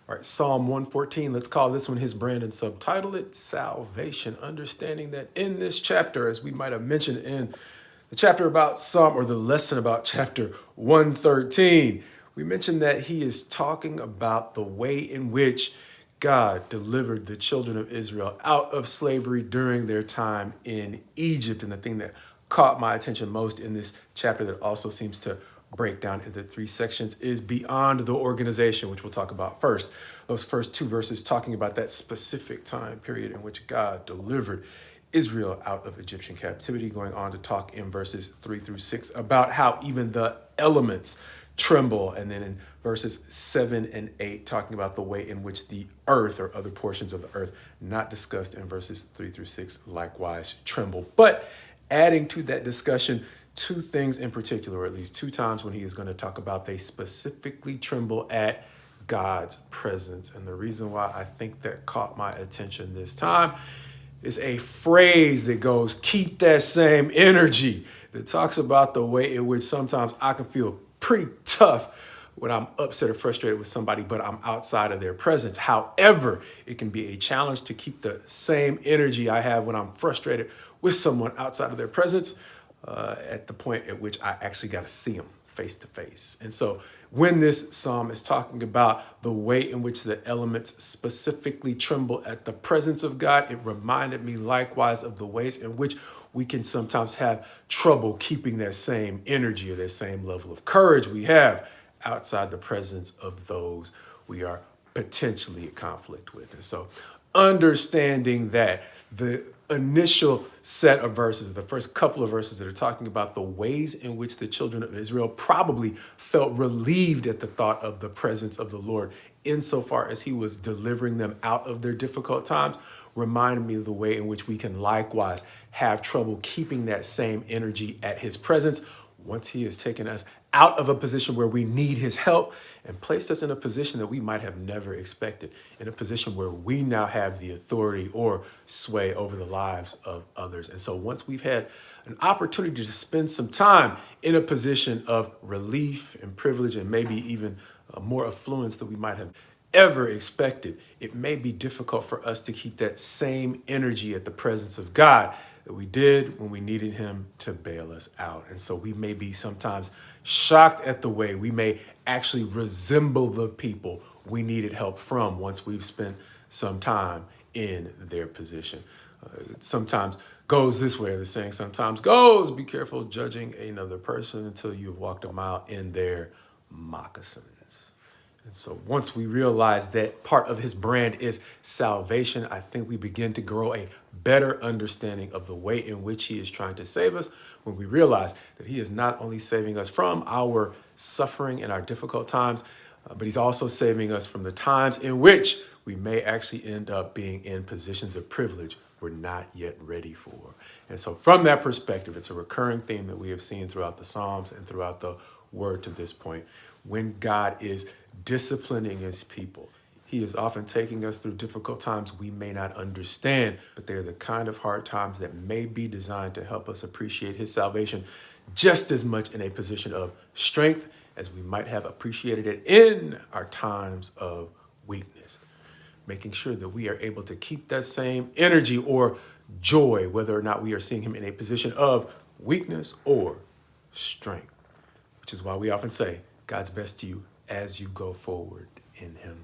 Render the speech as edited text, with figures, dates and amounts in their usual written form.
All right, Psalm 114, let's call this one his brand and subtitle it Salvation. Understanding that in this chapter, as we might have mentioned in the chapter about Psalm, or the lesson about chapter 113, we mentioned that he is talking about the way in which God delivered the children of Israel out of slavery during their time in Egypt. And the thing that caught my attention most in this chapter, that also seems to break down into three sections, is beyond the organization, which we'll talk about first. Those first two verses talking about that specific time period in which God delivered Israel out of Egyptian captivity, going on to talk in verses 3-6 about how even the elements tremble. And then in verses 7 and 8, talking about the way in which the earth, or other portions of the earth not discussed in verses 3-6, likewise tremble. But adding to that discussion, two things in particular, or at least two times when he is going to talk about they specifically tremble at God's presence. And the reason why I think that caught my attention this time is a phrase that goes, keep that same energy, that talks about the way in which sometimes I can feel pretty tough when I'm upset or frustrated with somebody, but I'm outside of their presence. However, it can be a challenge to keep the same energy I have when I'm frustrated with someone outside of their presence, at the point at which I actually got to see them face to face. And so when this psalm is talking about the way in which the elements specifically tremble at the presence of God, it reminded me likewise of the ways in which we can sometimes have trouble keeping that same energy or that same level of courage we have outside the presence of those we are potentially in conflict with. And so understanding that the initial set of verses, the first couple of verses that are talking about the ways in which the children of Israel probably felt relieved at the thought of the presence of the Lord insofar as he was delivering them out of their difficult times, reminded me of the way in which we can likewise have trouble keeping that same energy at his presence once he has taken us out of a position where we need his help and placed us in a position that we might have never expected, in a position where we now have the authority or sway over the lives of others. And so once we've had an opportunity to spend some time in a position of relief and privilege, and maybe even more affluence than we might have ever expected, it may be difficult for us to keep that same energy at the presence of God that we did when we needed him to bail us out. And so we may be sometimes shocked at the way we may actually resemble the people we needed help from once we've spent some time in their position. It sometimes goes this way, the saying sometimes goes, be careful judging another person until you've walked a mile in their moccasins. And so once we realize that part of his brand is salvation, I think we begin to grow a better understanding of the way in which he is trying to save us, when we realize that he is not only saving us from our suffering and our difficult times, but he's also saving us from the times in which we may actually end up being in positions of privilege we're not yet ready for. And so from that perspective, it's a recurring theme that we have seen throughout the Psalms and throughout the word to this point. When God is disciplining his people, he is often taking us through difficult times we may not understand, but they're the kind of hard times that may be designed to help us appreciate his salvation just as much in a position of strength as we might have appreciated it in our times of weakness. Making sure that we are able to keep that same energy or joy, whether or not we are seeing him in a position of weakness or strength, which is why we often say God's best to you as you go forward in him.